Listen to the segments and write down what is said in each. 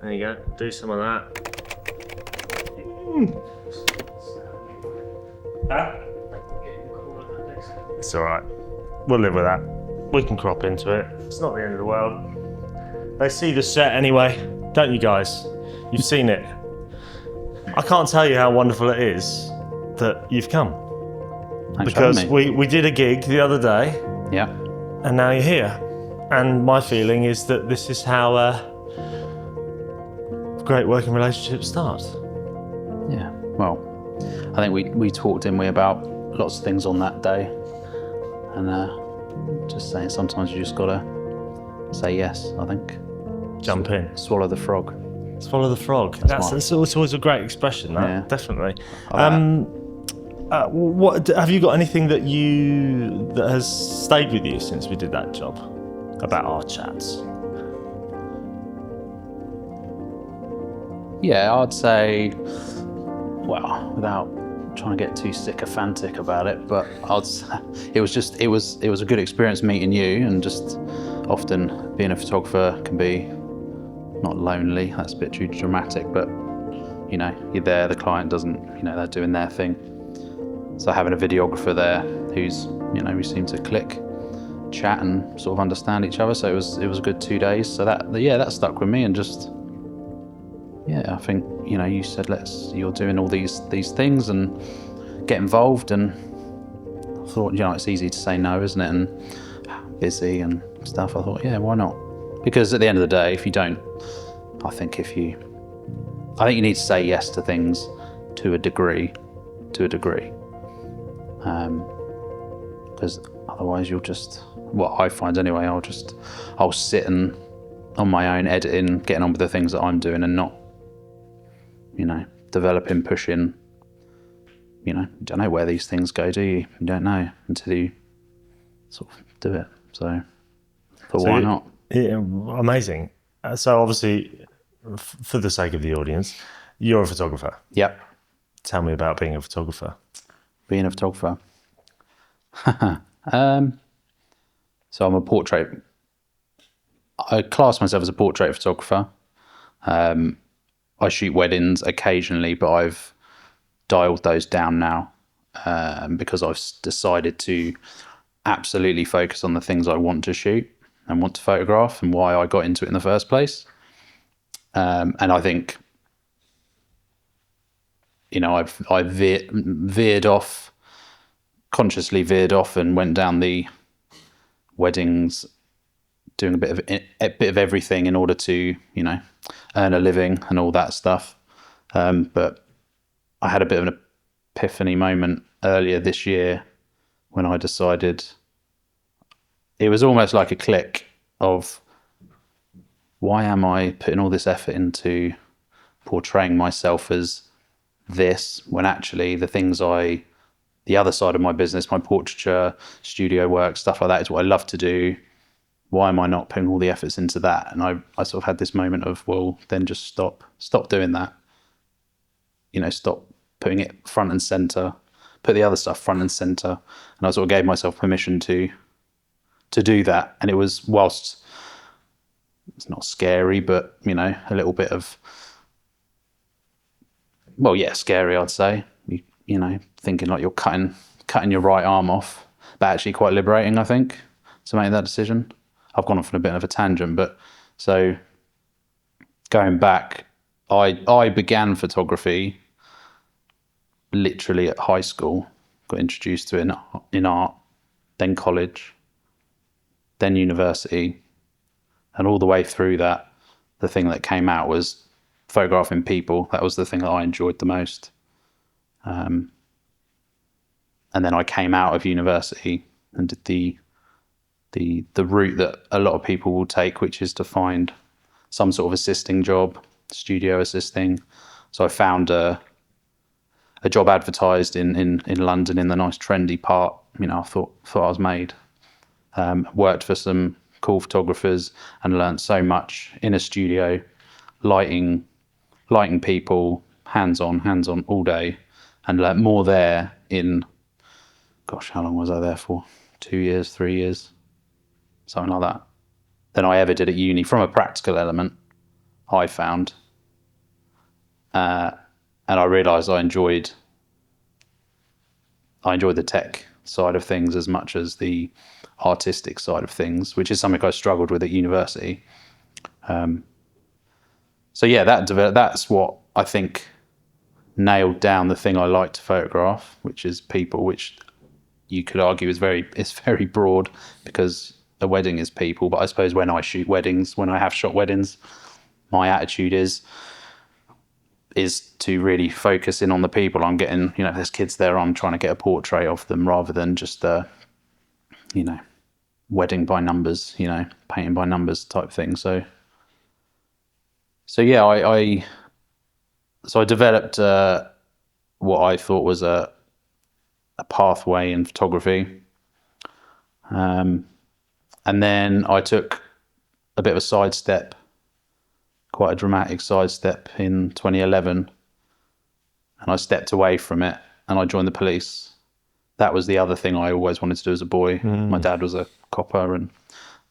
There you go. Do some of that. Huh? It's all right. We'll live with that. We can crop into it. It's not the end of the world. They see the set anyway, don't you guys? You've seen it. I can't tell you how wonderful it is that you've come. Thanks because for having me. we did a gig the other day. Yeah. And now you're here. And my feeling is that this is how great working relationships start. Yeah. Well, I think we talked, didn't we, about lots of things on that day. And just saying, sometimes you just gotta say yes, I think. Jump in. Swallow the frog. Swallow the frog. That's always a great expression, that. Yeah. Definitely. What have you got anything that has stayed with you since we did that job about our chats? Yeah, I'd say, well, without trying to get too sycophantic about it, but it was a good experience meeting you, and just often being a photographer can be not lonely. That's a bit too dramatic, but you know, you're there, the client doesn't, you know, they're doing their thing. So having a videographer there who's, you know, we seem to click, chat and sort of understand each other. So it was a good 2 days. So that stuck with me, and just, yeah, I think, you know, you said you're doing all these things and get involved, and I thought, you know, it's easy to say no, isn't it? And busy and stuff. I thought, yeah, why not? Because at the end of the day, if you don't, I think you need to say yes to things to a degree. Because otherwise you'll just, what I find anyway, I'll sit and on my own editing, getting on with the things that I'm doing, and not, you know, developing, pushing. You know, you don't know where these things go, do you? You don't know until you sort of do it. So why not? Yeah, amazing. So obviously, for the sake of the audience, you're a photographer. Yep. Tell me about being a photographer. Being a photographer. So I'm a portrait. I class myself as a portrait photographer. I shoot weddings occasionally, but I've dialed those down now because I've decided to absolutely focus on the things I want to shoot and want to photograph, and why I got into it in the first place. And I think, you know, I've consciously veered off and went down the weddings, doing a bit of everything in order to, you know, earn a living and all that stuff. But I had a bit of an epiphany moment earlier this year when I decided, it was almost like a click of, why am I putting all this effort into portraying myself as this, when actually the other side of my business, my portraiture, studio work, stuff like that, is what I love to do. Why am I not putting all the efforts into that? And I sort of had this moment of, well, then just stop doing that. You know, stop putting it front and center, put the other stuff front and center. And I sort of gave myself permission to do that. And it was, whilst it's not scary, but, you know, a little bit of, well, yeah, scary, I'd say. You know, thinking like you're cutting your right arm off, but actually quite liberating, I think, to make that decision. I've gone off on a bit of a tangent, but so going back, I began photography literally at high school, got introduced to it in art, then college, then university, and all the way through that, the thing that came out was photographing people. That was the thing that I enjoyed the most. And then I came out of university and did the route that a lot of people will take, which is to find some sort of assisting job, studio assisting. So I found a job advertised in London in the nice trendy part. You know, I thought I was made. Worked for some cool photographers and learned so much in a studio, lighting people, hands-on all day, and learnt more there in, gosh, how long was I there for? 2 years, 3 years, something like that, than I ever did at uni. From a practical element, I found. And I realised I enjoyed the tech side of things as much as the artistic side of things, which is something I struggled with at university. So yeah, that's what I think nailed down the thing I like to photograph, which is people, which you could argue is very broad, because a wedding is people. But I suppose when I shoot weddings, when I have shot weddings, my attitude is to really focus in on the people I'm getting. If there's kids there, I'm trying to get a portrait of them rather than just wedding by numbers, painting by numbers type thing. So yeah, I developed what I thought was a pathway in photography. And then I took a bit of a sidestep, quite a dramatic sidestep in 2011, and I stepped away from it and I joined the police. That was the other thing I always wanted to do as a boy. My dad was a copper, and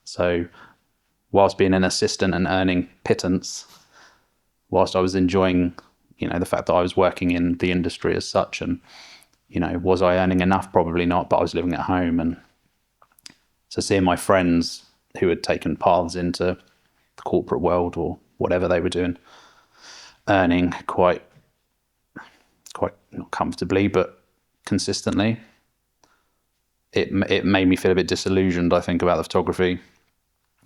so whilst being an assistant and earning pittance, whilst I was enjoying, the fact that I was working in the industry as such, and, was I earning enough? Probably not, but I was living at home. And so seeing my friends who had taken paths into the corporate world or whatever they were doing, earning quite not comfortably, but consistently, it made me feel a bit disillusioned, I think, about the photography.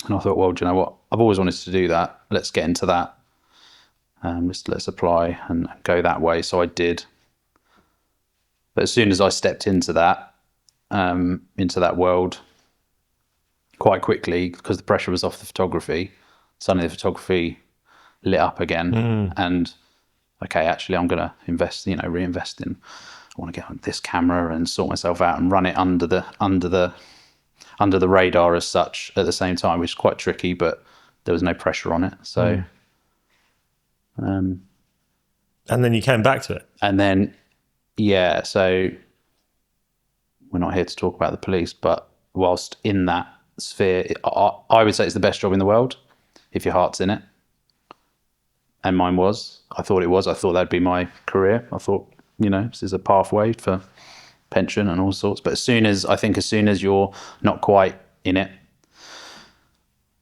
And I thought, well, do you know what? I've always wanted to do that. Let's get into that. Let's apply and go that way. So I did. But as soon as I stepped into that world, quite quickly, because the pressure was off the photography, suddenly the photography lit up again. And okay, actually, I'm going to reinvest in. I want to get on this camera and sort myself out and run it under the radar as such at the same time, which is quite tricky, but there was no pressure on it. So, and then you came back to it. And then, yeah, so we're not here to talk about the police, but whilst in that sphere, I would say it's the best job in the world if your heart's in it. And mine was. I thought it was. I thought that'd be my career. I thought, this is a pathway for pension and all sorts. But as soon as you're not quite in it,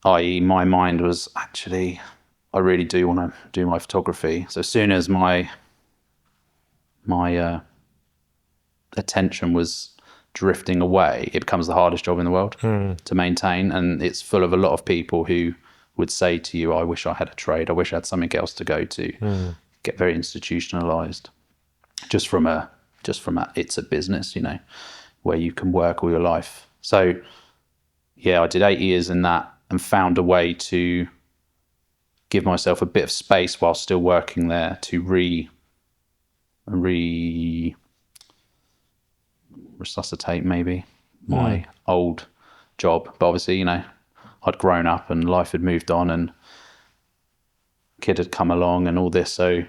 i.e. my mind was actually, I really do want to do my photography. So as soon as my attention was drifting away, it becomes the hardest job in the world to maintain. And it's full of a lot of people who would say to you, I wish I had a trade. I wish I had something else to go to. Get very institutionalized just from it's a business, where you can work all your life. So yeah, I did 8 years in that and found a way to give myself a bit of space while still working there to resuscitate maybe my old job. But obviously, I'd grown up and life had moved on and kid had come along and all this. So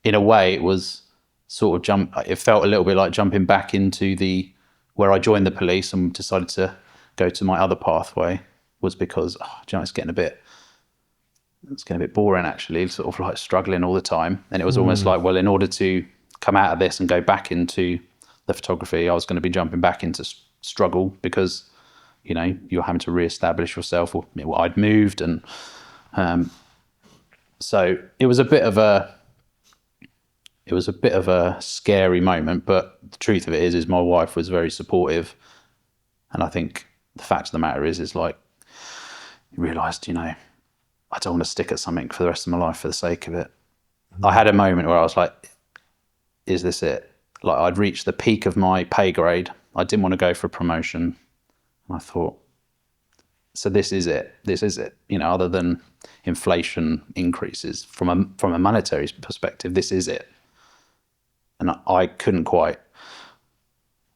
in a way it was sort of it felt a little bit like jumping back into where I joined the police and decided to go to my other pathway, was because, it's getting a bit boring actually, sort of like struggling all the time. And it was almost like, well, in order to come out of this and go back into the photography, I was going to be jumping back into struggle because, you're having to reestablish yourself, or I'd moved. And so it was a bit of a scary moment, but the truth of it is my wife was very supportive. And I think the fact of the matter is like, you realised, I don't want to stick at something for the rest of my life for the sake of it. I had a moment where I was like, is this it? Like, I'd reached the peak of my pay grade. I didn't want to go for a promotion. And I thought, so this is it. Other than inflation increases from a monetary perspective, this is it. And I couldn't quite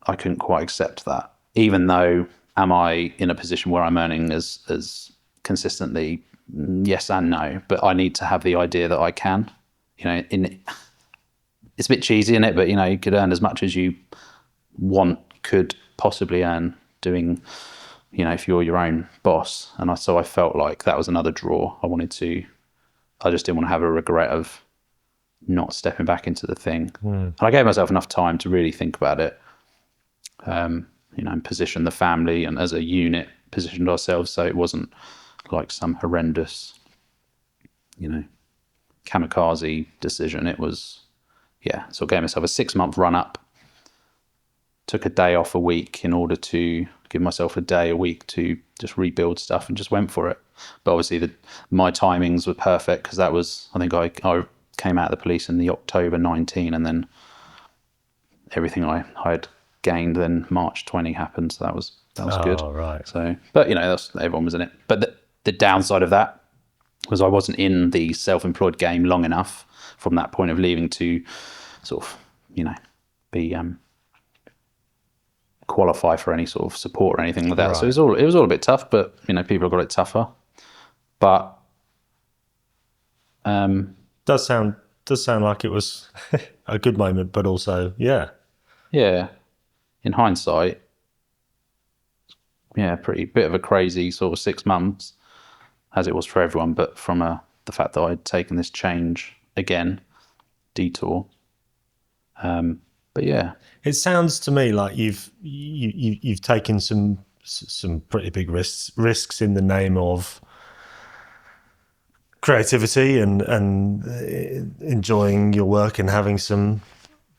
accept that, even though am I in a position where I'm earning as consistently? Yes and no, but I need to have the idea that I can. It's a bit cheesy, isn't it? But you could earn as much as you could possibly earn doing, if you're your own boss. And so I felt like that was another draw. I wanted to I just didn't want to have a regret of not stepping back into the thing. And I gave myself enough time to really think about it, and position the family and as a unit positioned ourselves so it wasn't like some horrendous, kamikaze decision. It was, so I gave myself a 6-month run up, took a day off a week in order to give myself a day a week to just rebuild stuff, and just went for it. But obviously my timings were perfect, because that was, I think I came out of the police in the October 19, and then everything I had gained then March 20 happened. So that was good. Right. So, but everyone was in it. But the downside of that was I wasn't in the self-employed game long enough from that point of leaving to sort of, be qualify for any sort of support or anything like that. Right. So it was all a bit tough, but people have got it tougher. But does sound like it was a good moment, but also in hindsight, pretty bit of a crazy sort of 6 months, as it was for everyone, but from the fact that I'd taken this change again, detour. But it sounds to me like you've taken some pretty big risks in the name of creativity and enjoying your work and having some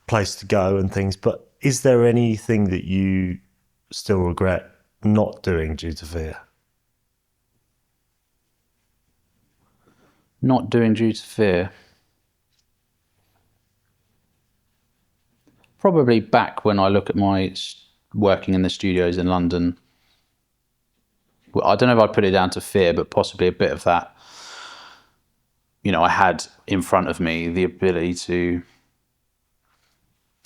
place to go and things. But is there anything that you still regret not doing due to fear? Not doing due to fear? Probably back when I look at my working in the studios in London, well, I don't know if I'd put it down to fear, but possibly a bit of that. I had in front of me the ability to,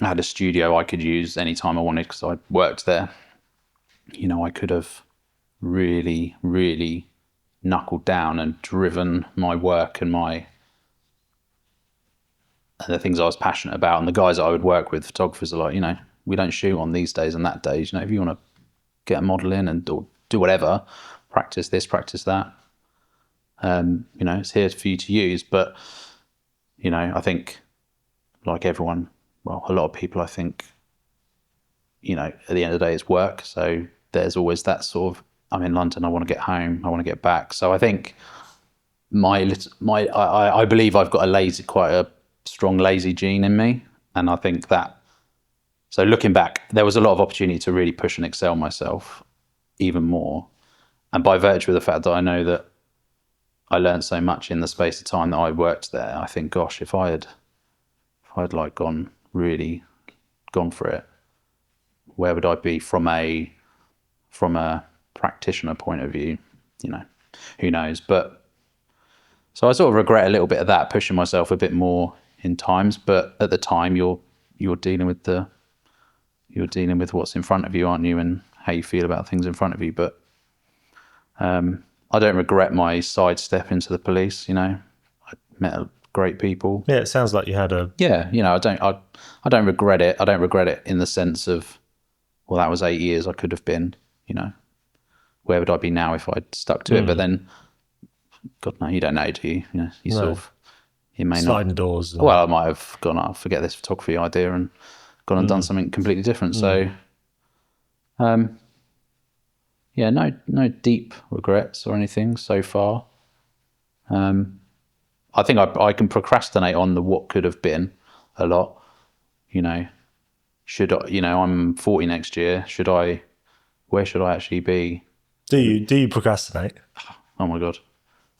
I had a studio I could use anytime I wanted because I worked there. I could have really, really knuckled down and driven my work and the things I was passionate about. And the guys I would work with, photographers, are like, we don't shoot on these days and that days. If you want to get a model in and do whatever, practice this, practice that. It's here for you to use. But, I think like everyone, well, a lot of people, I think, at the end of the day, it's work. So there's always that sort of, I'm in London, I want to get home, I want to get back. So I think I believe I've got quite a strong lazy gene in me. And I think that, so looking back, there was a lot of opportunity to really push and excel myself even more. And by virtue of the fact that I know that I learned so much in the space of time that I worked there, I think, gosh, if I'd like gone for it, where would I be from a practitioner point of view? Who knows? But so I sort of regret a little bit of that, pushing myself a bit more in times. But at the time, you're dealing with what's in front of you, aren't you, and how you feel about things in front of you. But I don't regret my sidestep into the police. I met great people. Yeah, it sounds like you had a... Yeah, I don't regret it. I don't regret it in the sense of, well, that was 8 years I could have been, where would I be now if I'd stuck to it? But then, God, no, you don't know, do you? You sort of, you may sliding not. doors. Well, I might have gone, I'll forget this photography idea and gone and done something completely different. So, no deep regrets or anything so far. I think I can procrastinate on the what could have been a lot. Should I, I'm 40 next year. Where should I actually be? Do you procrastinate? Oh my God.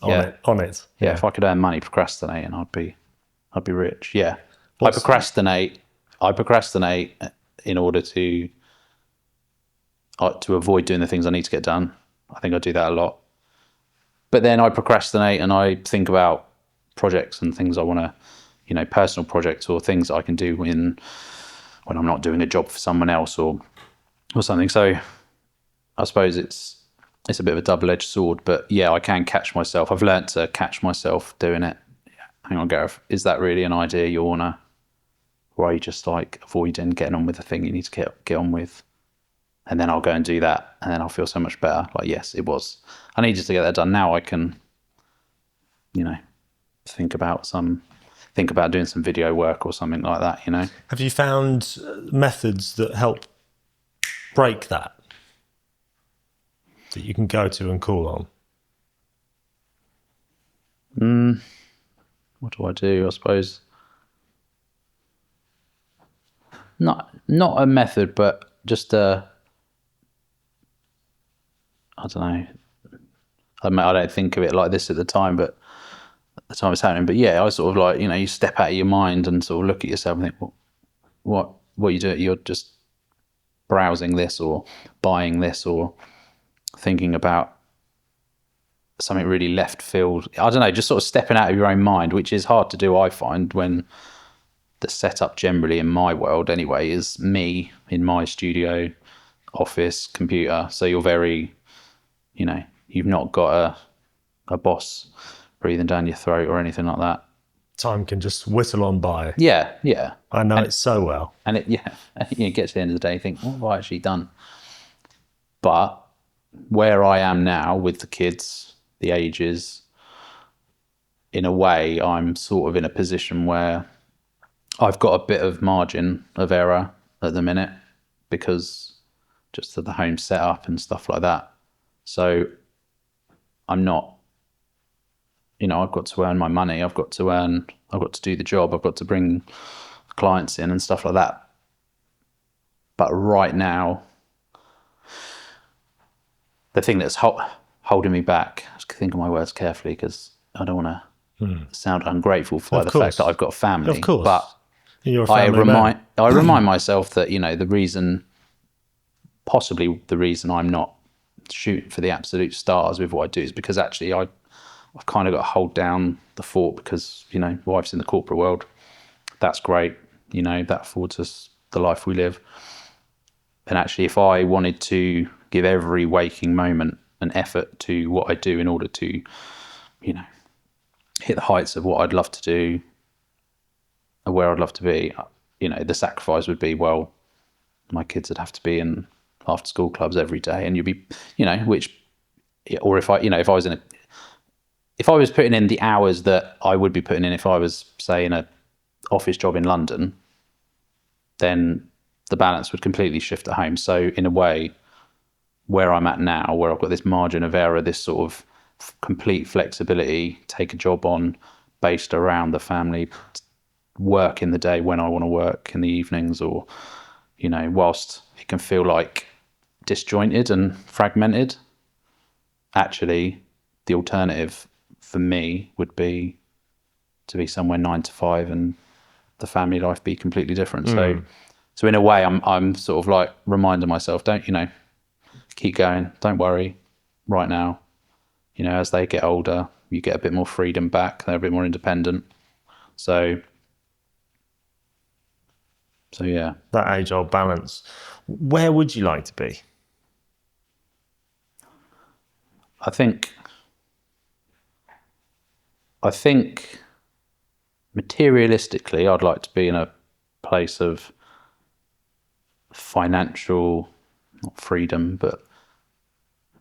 On it. Yeah. If I could earn money procrastinating, I'd be rich. Yeah. I procrastinate in order to avoid doing the things I need to get done. I think I do that a lot. But then I procrastinate and I think about projects and things I want to, personal projects or things I can do when I'm not doing a job for someone else or something. So I suppose it's a bit of a double-edged sword, but yeah, I can catch myself. I've learnt to catch myself doing it. Hang on, Gareth, is that really an idea you wanna, or are you just like avoiding getting on with the thing you need to get on with? And then I'll go and do that, and then I'll feel so much better. Like, yes, it was. I needed to get that done. Now I can, think about doing some video work or something like that, you know. Have you found methods that help break that you can go to and call on? What do I do? I suppose not a method, but just a, I don't know. I mean, I don't think of it like this at the time, but at the time it's happening. But yeah, I sort of like, you know, you step out of your mind and sort of look at yourself and think, what you do? You're just browsing this or buying this or thinking about something really left field. I don't know, just sort of stepping out of your own mind, which is hard to do, I find, when the setup generally in my world anyway is me in my studio, office, computer. So you're very, you know, you've not got a boss breathing down your throat or anything like that. Time can just whittle on by. Yeah. I know it so well. And it you get to the end of the day, you think, what have I actually done? But where I am now with the kids, the ages, in a way, I'm sort of in a position where I've got a bit of margin of error at the minute because just of the home setup and stuff like that. So I'm not, you know, I've got to earn my money. I've got to do the job. I've got to bring clients in and stuff like that. But right now, the thing that's holding me back, I think of my words carefully because I don't want to sound ungrateful for the fact that I've got a family. Of course. But you're a family man. I remind myself that, you know, possibly the reason I'm not shooting for the absolute stars with what I do is because actually I've kind of got to hold down the fort because, you know, wife's in the corporate world. That's great. You know, that affords us the life we live. And actually, if I wanted to give every waking moment an effort to what I do in order to, you know, hit the heights of what I'd love to do and where I'd love to be, you know, the sacrifice would be, well, my kids would have to be in after school clubs every day, and you'd be, you know, or if I was putting in the hours that I would be putting in if I was, say, in a office job in London, then the balance would completely shift at home. So in a way, where I'm at now, where I've got this margin of error, this sort of complete flexibility, take a job on based around the family, work in the day when I want to work in the evenings, or, you know, whilst it can feel like disjointed and fragmented, actually the alternative for me would be to be somewhere 9 to 5 and the family life be completely different. So in a way, I'm sort of like reminding myself, don't, you know, keep going, don't worry right now. You know, as they get older, you get a bit more freedom back, they're a bit more independent. So yeah. That age-old balance. Where would you like to be? I think materialistically, I'd like to be in a place of financial, not freedom, but a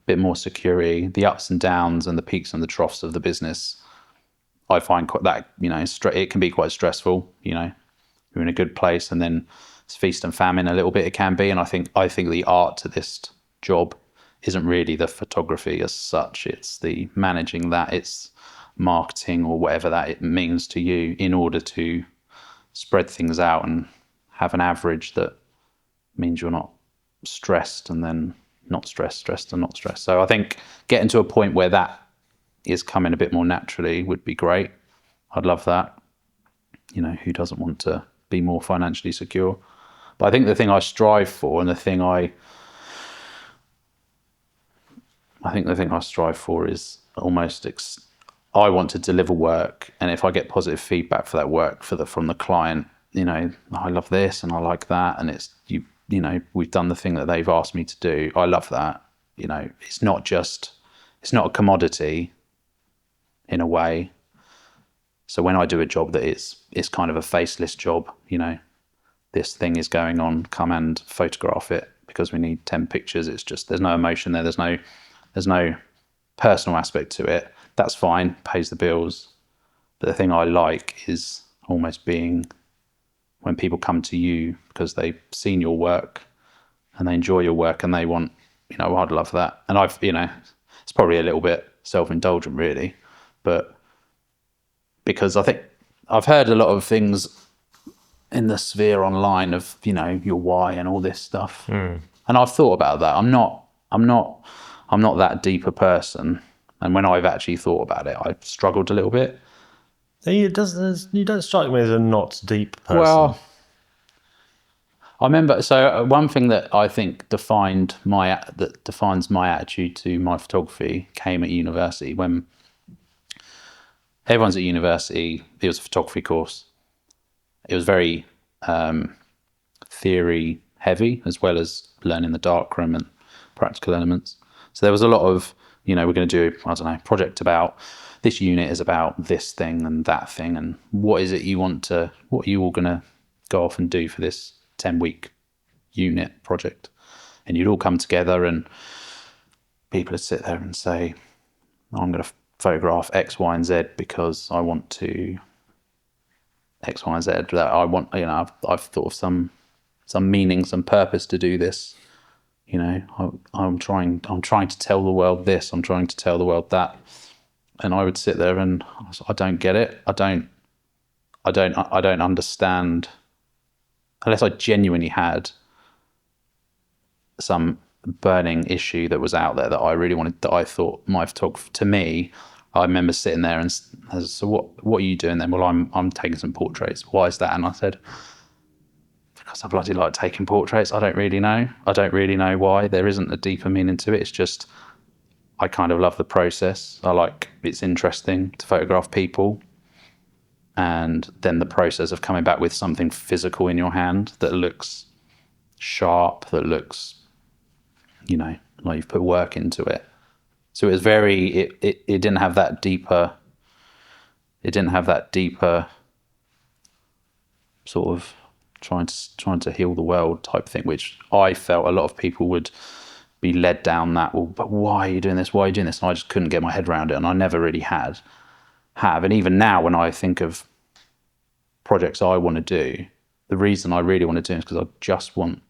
bit more security. The ups and downs and the peaks and the troughs of the business, I find quite that, you know, it can be quite stressful. You know, you're in a good place and then it's feast and famine a little bit. It can be, and I think the art to this job isn't really the photography as such. It's the managing that. It's marketing or whatever that it means to you in order to spread things out and have an average that means you're not stressed and then not stressed and not stressed. So I think getting to a point where that is coming a bit more naturally would be great. I'd love that. You know, who doesn't want to be more financially secure? But I think the thing I strive for and the thing I strive for is almost I want to deliver work, and if I get positive feedback for that work from the client, you know, I love this and I like that, and it's you know, we've done the thing that they've asked me to do. I love that. You know, it's not a commodity in a way. So when I do a job that it's kind of a faceless job, you know, this thing is going on, come and photograph it because we need 10 pictures. It's just, there's no emotion there. There's no personal aspect to it. That's fine, pays the bills. But the thing I like is almost being when people come to you because they've seen your work and they enjoy your work and they want, I'd love that. And it's probably a little bit self-indulgent really, but because I think I've heard a lot of things in the sphere online of, your why and all this stuff. And I've thought about that. I'm not that deep a person. And when I've actually thought about it, I've struggled a little bit. You don't strike me as a not deep person. Well, I remember, so one thing that I think defines my attitude to my photography came at university. When everyone's at university, it was a photography course. It was very theory heavy, as well as learning the darkroom and practical elements. So there was a lot of, we're going to do, I don't know, project about this unit is about this thing and that thing, and what is it what are you all going to go off and do for this 10-week unit project? And you'd all come together and people would sit there and say, I'm going to photograph X, Y, and Z because I want to X, Y, and Z. That I want, I've thought of some meaning, some purpose to do this. I'm trying to tell the world this. I'm trying to tell the world that. And I would sit there and I don't get it. I don't understand unless I genuinely had some burning issue that was out there that I really wanted, that I thought my photography, to me, I remember sitting there and so what are you doing then? Well, I'm taking some portraits. Why is that? And I said, because I bloody like taking portraits. I don't really know why. There isn't a deeper meaning to it. It's just, I kind of love the process. It's interesting to photograph people. And then the process of coming back with something physical in your hand that looks sharp, that looks, like you've put work into it. So it was it didn't have that deeper, sort of trying to heal the world type thing, which I felt a lot of people would be led down that, well, but why are you doing this? Why are you doing this? And I just couldn't get my head around it. And I never really have. And even now, when I think of projects I want to do, the reason I really want to do it is because I just want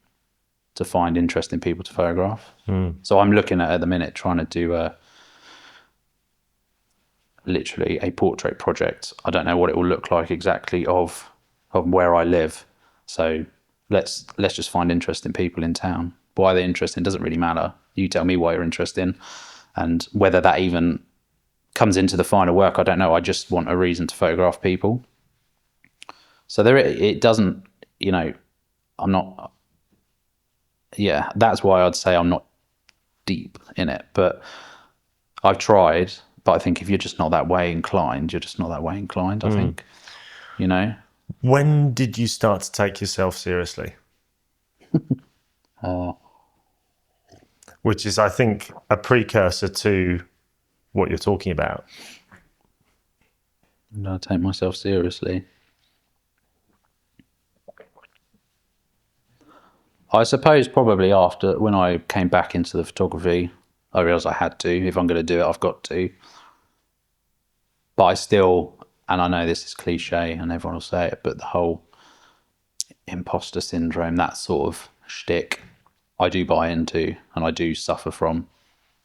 to find interesting people to photograph. So I'm looking at the minute trying to do literally a portrait project. I don't know what it will look like exactly of where I live. So let's just find interesting people in town. Why they're interesting doesn't really matter. You tell me why you're interested, and whether that even comes into the final work, I don't know. I just want a reason to photograph people. So it doesn't, I'm not. Yeah, that's why I'd say I'm not deep in it. But I've tried. But I think if you're just not that way inclined, you're just not that way inclined. I think, When did you start to take yourself seriously? Which is, I think, a precursor to what you're talking about. And I take myself seriously. I suppose probably after, when I came back into the photography, I realised I had to. If I'm going to do it, I've got to. But I still, and I know this is cliche and everyone will say it, but the whole imposter syndrome, that sort of shtick, I do buy into and I do suffer from.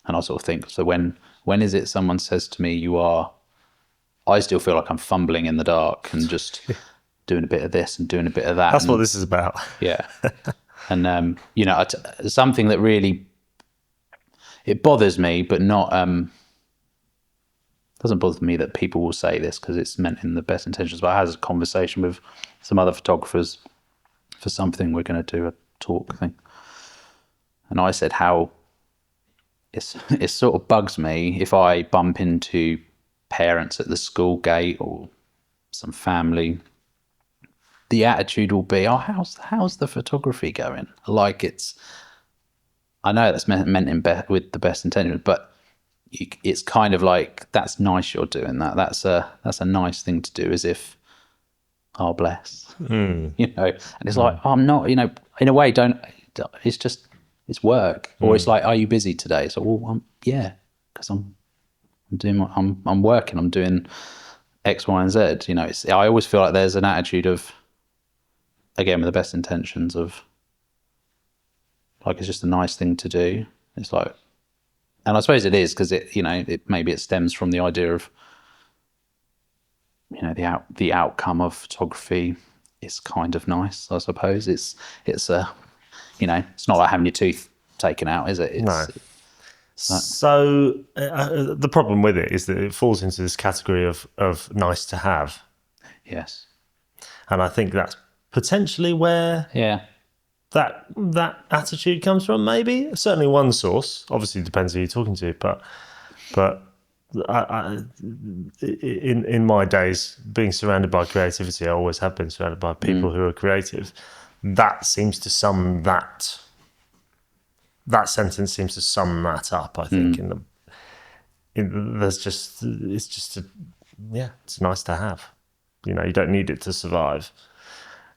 And I sort of think, so when is it someone says to me, I still feel like I'm fumbling in the dark and just doing a bit of this and doing a bit of that. That's what this is about. Yeah. And, something that really, it bothers me, but not, doesn't bother me that people will say this because it's meant in the best intentions. But I had a conversation with some other photographers for something. We're going to do a talk thing. And I said how it sort of bugs me if I bump into parents at the school gate or some family. The attitude will be, oh, how's the photography going? Like I know that's meant with the best intentions, but it's kind of like, that's nice you're doing that. That's a nice thing to do, as if, oh, bless, And it's like, oh, I'm not, in a way, it's work. Or it's like, are you busy today? So, well, yeah, because I'm doing I'm working. I'm doing X, Y, and Z. You know, I always feel like there's an attitude of, again, with the best intentions of, like, it's just a nice thing to do. It's like, and I suppose it is because maybe it stems from the idea of, the outcome of photography is kind of nice. I suppose it's it's not like having your tooth taken out, is it? No. So the problem with it is that it falls into this category of nice to have. Yes. And I think that's potentially where that attitude comes from. Maybe certainly one source. Obviously, it depends who you're talking to. But in my days, being surrounded by creativity, I always have been surrounded by people who are creative. That seems to sum that. That sentence seems to sum that up. I think it's nice to have. You don't need it to survive.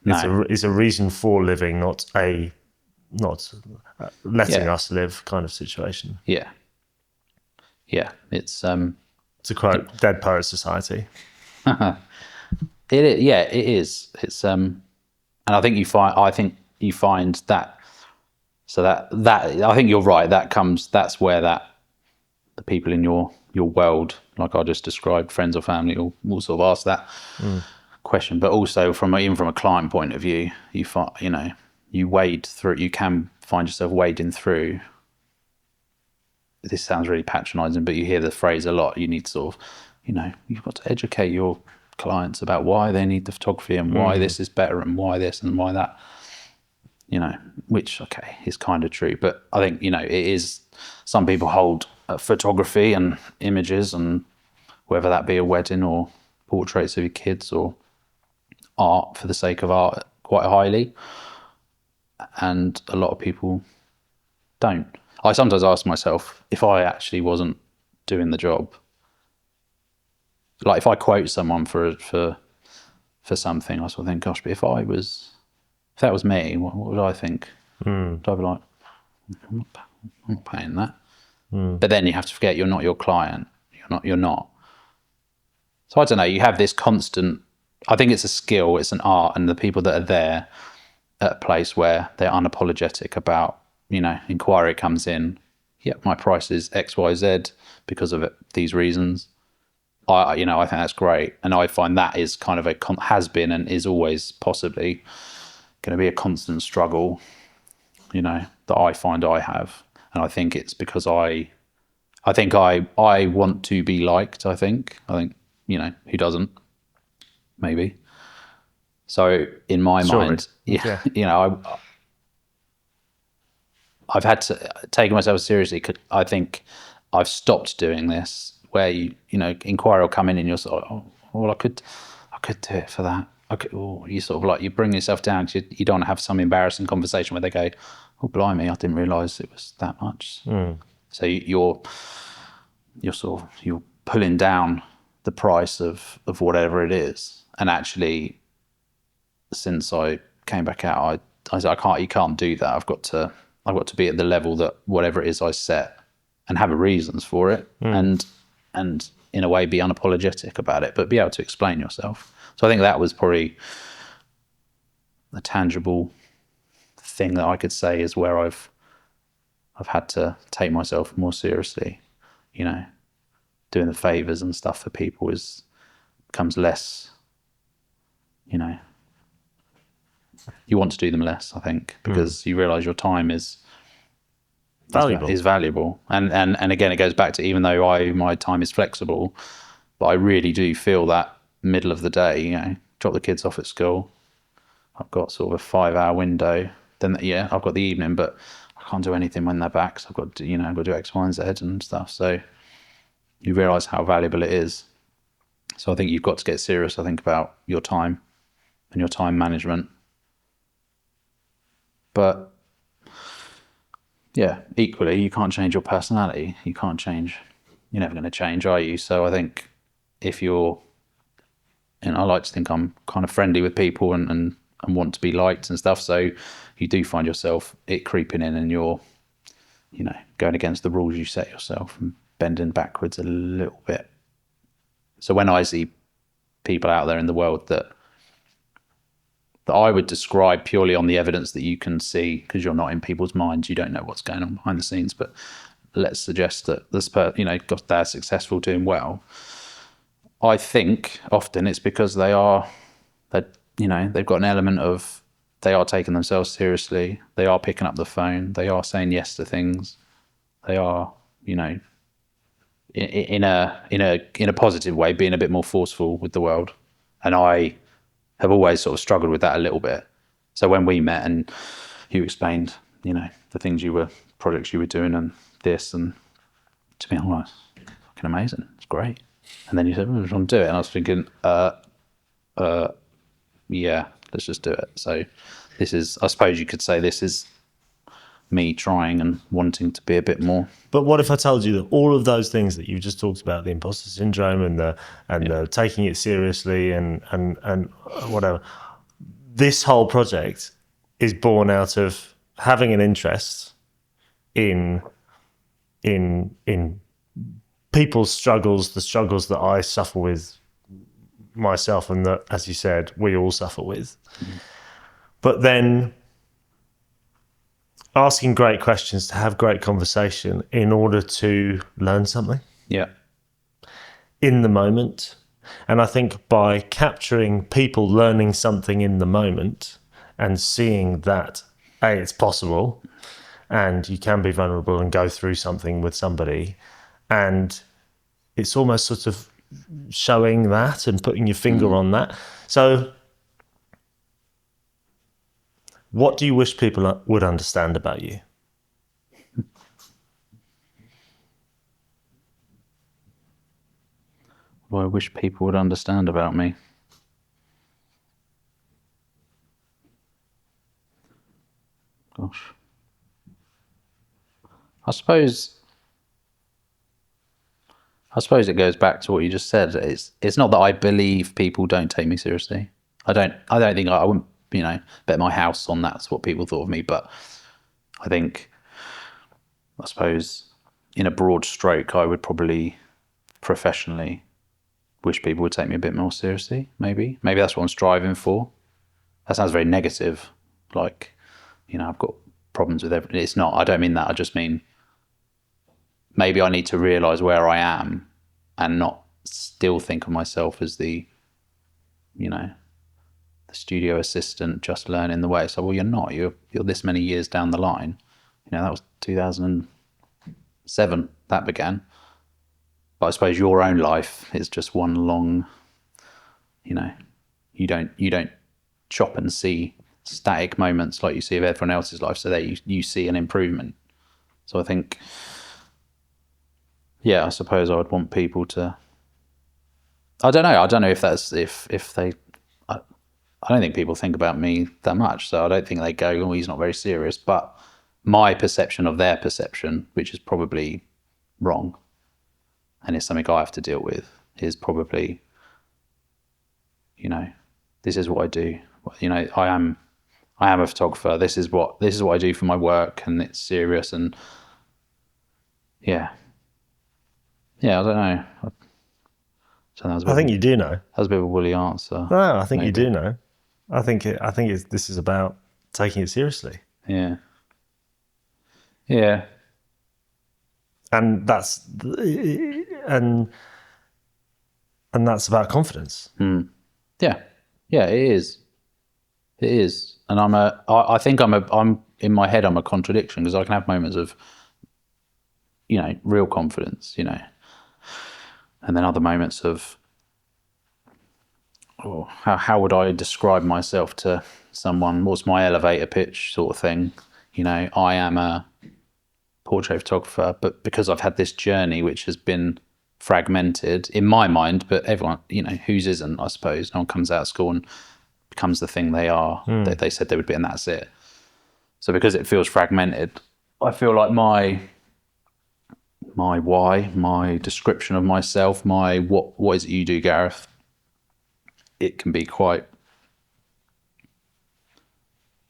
No. It's a reason for living, not letting us live kind of situation. Yeah. It's To quote Dead Poets Society. it is. It's and I think you find that. So that I think you're right. That's where the people in your world, like I just described, friends or family, will sort of ask that question. But also even from a client point of view, you wade through. You can find yourself wading through. This sounds really patronising, but you hear the phrase a lot. You need to sort of, you've got to educate your clients about why they need the photography and why this is better and why this and why that. Which, okay, is kind of true. But I think, it is, some people hold photography and images, and whether that be a wedding or portraits of your kids or art for the sake of art, quite highly. And a lot of people don't. I sometimes ask myself, if I actually wasn't doing the job, like if I quote someone for something, I sort of think, gosh, but if that was me, what would I think? I'd be like, I'm not paying that. But then you have to forget you're not your client. You're not. So I don't know, you have this constant, I think it's a skill, it's an art, and the people that are there at a place where they're unapologetic about, inquiry comes in, my price is X, Y, Z because of these reasons. I think that's great. And I find that is kind of has been and is always possibly going to be a constant struggle, that I find I have. And I think it's because I want to be liked. I think, who doesn't? Maybe. So in my mind, I've had to take myself seriously. I think I've stopped doing this where inquiry will come in and you're sort of, oh, well, I could do it for that. You sort of like, you bring yourself down. You don't want to have some embarrassing conversation where they go, oh, blimey, I didn't realise it was that much. So you're pulling down the price of whatever it is. And actually, since I came back out, I said, you can't do that. I've got to be at the level that whatever it is I set, and have reasons for it, and in a way be unapologetic about it, but be able to explain yourself. So I think that was probably a tangible thing that I could say is where I've had to take myself more seriously. Doing the favors and stuff for people becomes less. You want to do them less, I think, because you realise your time is valuable. And again, it goes back to, even though my time is flexible, but I really do feel that middle of the day, drop the kids off at school, I've got sort of a 5-hour window, then I've got the evening, but I can't do anything when they're back, so I've got to, I've got to do X, Y, and Z and stuff. So you realise how valuable it is. So I think you've got to get serious, I think, about your time and your time management. But equally, you can't change your personality. You're never going to change, are you? So I think if you're, I like to think I'm kind of friendly with people and want to be liked and stuff. So you do find yourself creeping in, and you're, going against the rules you set yourself and bending backwards a little bit. So when I see people out there in the world that I would describe purely on the evidence that you can see, because you're not in people's minds, you don't know what's going on behind the scenes. But let's suggest that this person, they're successful, doing well. I think often it's because they've got an element of, they are taking themselves seriously, they are picking up the phone, they are saying yes to things, they are, in a positive way, being a bit more forceful with the world. And I have always sort of struggled with that a little bit. So when we met and you explained, the projects you were doing and this, and to me, I'm like, fucking amazing, it's great. And then you said, we want to do it. And I was thinking, yeah, let's just do it. So this is, I suppose you could say, this is me trying and wanting to be a bit more. But what if I told you that all of those things that you've just talked about, the imposter syndrome and the taking it seriously and whatever, this whole project is born out of having an interest in people's struggles, the struggles that I suffer with myself, and that, as you said, we all suffer with. Mm-hmm. But then asking great questions to have great conversation in order to learn something. Yeah. In the moment. And I think by capturing people learning something in the moment and seeing that, A, it's possible and you can be vulnerable and go through something with somebody, and it's almost sort of showing that and putting your finger on that. So what do you wish people would understand about you? What I wish people would understand about me? Gosh. I suppose it goes back to what you just said. It's not that I believe people don't take me seriously. I don't think I wouldn't, bet my house on that's what people thought of me. But I suppose in a broad stroke, I would probably professionally wish people would take me a bit more seriously. Maybe that's what I'm striving for. That sounds very negative. Like, I've got problems with everything. It's not. I don't mean that. I just mean maybe I need to realize where I am and not still think of myself as the studio assistant just learning the way. So, well, you're not. You're this many years down the line. That was 2007 that began. But I suppose your own life is just one long, you don't chop and see static moments like you see of everyone else's life. So there you see an improvement. So I think, I suppose I would want people to, I don't know if that's, if they, I don't think people think about me that much. So I don't think they go, oh, he's not very serious. But my perception of their perception, which is probably wrong, and it's something I have to deal with, is probably, this is what I do. I am a photographer. This is what I do for my work, and it's serious. And I don't know. I think you do know. That was a bit of a woolly answer. No, I think you do know. I think this is about taking it seriously. Yeah. Yeah. And that's about confidence. Yeah, it is. It is, and I think I'm in my head. I'm a contradiction, because I can have moments of, real confidence, and then other moments of, how would I describe myself to someone? What's my elevator pitch sort of thing? I am a portrait photographer, but because I've had this journey which has been fragmented in my mind, but everyone, whose isn't, I suppose. No one comes out of school and becomes the thing they are, that they said they would be, and that's it. So because it feels fragmented, I feel like my why, my description of myself, my what is it you do, Gareth, it can be quite,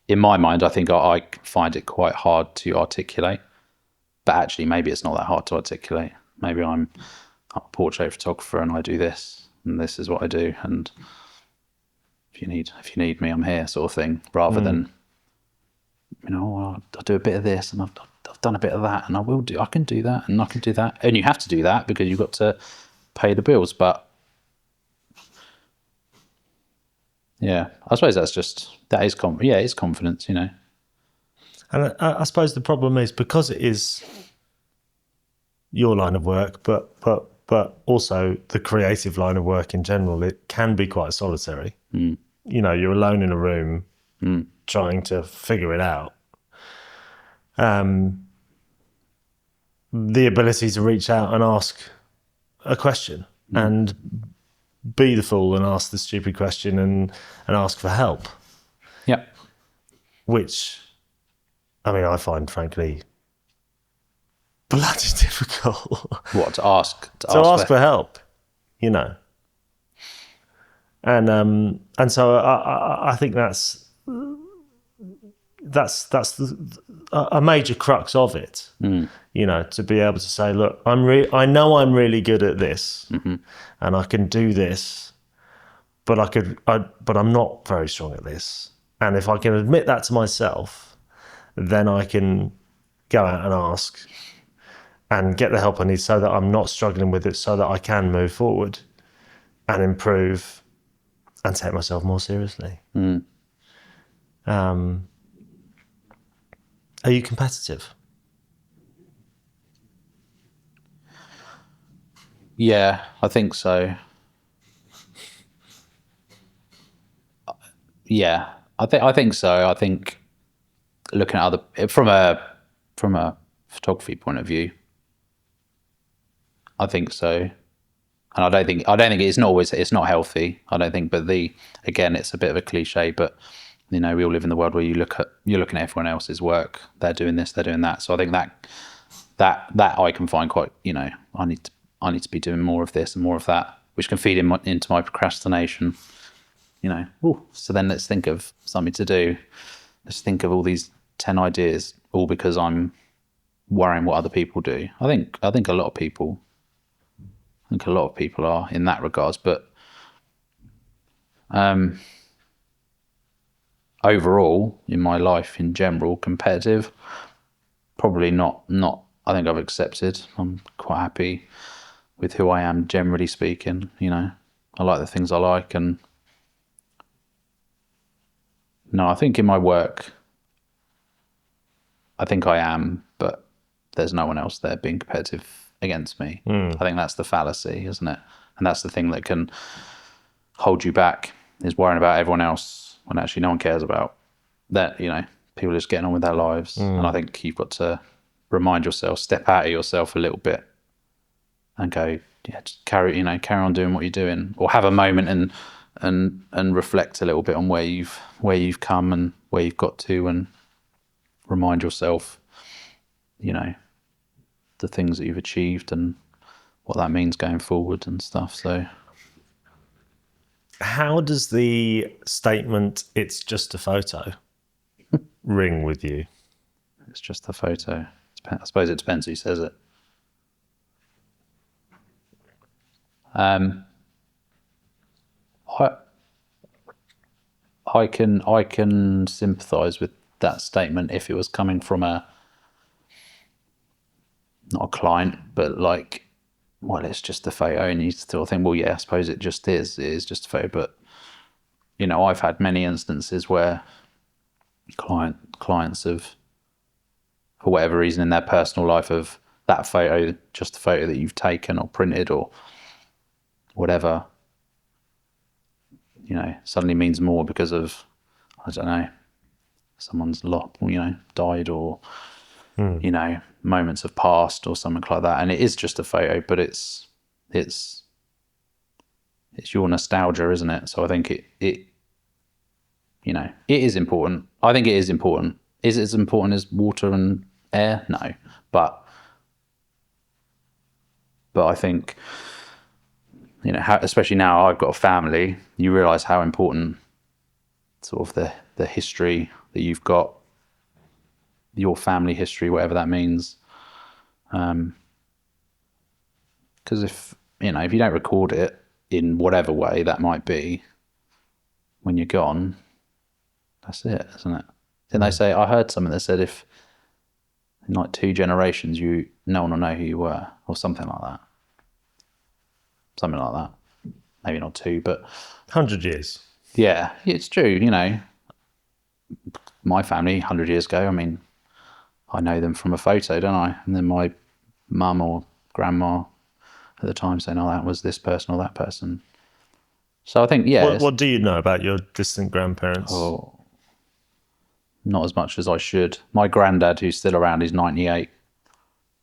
in my mind, I think I find it quite hard to articulate. But actually, maybe it's not that hard to articulate. Maybe I'm a portrait photographer and I do this. and this is what I do, and if you need me, I'm here, sort of thing, rather than, I'll do a bit of this, and I've done a bit of that, and I can do that, and I can do that, and you have to do that because you've got to pay the bills. But yeah, I suppose it's confidence, And I suppose the problem is, because it is your line of work, but also the creative line of work in general, it can be quite solitary. You're alone in a room trying to figure it out. The ability to reach out and ask a question and be the fool and ask the stupid question and ask for help. Yeah. Which, I find, frankly, bloody difficult. What, to ask? To ask for help, And so I think that's a major crux of it. To be able to say, look, I know I'm really good at this, and I can do this, but I'm not very strong at this. And if I can admit that to myself, then I can go out and ask and get the help I need, so that I'm not struggling with it, so that I can move forward and improve and take myself more seriously. Are you competitive? Yeah, I think so. Yeah, I think so. I think looking at from a photography point of view, I think so. And I don't think it's not healthy. I don't think, but again, it's a bit of a cliche, but we all live in the world where you're looking at everyone else's work. They're doing this, they're doing that. So I think that I can find quite, I need to be doing more of this and more of that, which can feed into my procrastination. So then let's think of something to do. Let's think of all these 10 ideas, all because I'm worrying what other people do. I think a lot of people are in that regards, but overall in my life in general, competitive, probably not. I think I've accepted. I'm quite happy with who I am, generally speaking. I like the things I like, and no, I think in my work, I think I am, but there's no one else there being competitive against me. I think that's the fallacy, isn't it? And that's the thing that can hold you back, is worrying about everyone else when actually no one cares about that. People are just getting on with their lives. And I think you've got to remind yourself, step out of yourself a little bit and go, just carry on doing what you're doing, or have a moment and reflect a little bit on where you've come and where you've got to, and remind yourself, the things that you've achieved and what that means going forward and stuff. So how does the statement, "It's just a photo," ring with you? It's just a photo. I suppose it depends who says it. I can sympathise with that statement if it was coming from not a client, but like, well, it's just a photo, and you still think, well, yeah, I suppose it is just a photo. But I've had many instances where clients have, for whatever reason in their personal life, of that photo, just a photo that you've taken or printed or whatever, suddenly means more because of, I don't know, someone's died, or moments have passed or something like that. And it is just a photo, but it's your nostalgia, isn't it? So I think it is important. I think it is important. Is it as important as water and air? No, but I think, especially now I've got a family, you realise how important sort of the history that you've got, your family history, whatever that means. Because if you don't record it, in whatever way that might be, when you're gone, that's it, isn't it? Then they say, I heard something that said if in like 2 generations no one will know who you were, or something like that. Something like that. Maybe not 2, but 100 years. yeah, it's true. You know, my family 100 years ago, I mean, I know them from a photo, don't I? And then my mum or grandma at the time saying, oh, that was this person or that person. So I think, yeah. What do you know about your distant grandparents? Oh, not as much as I should. My granddad, who's still around, he's 98,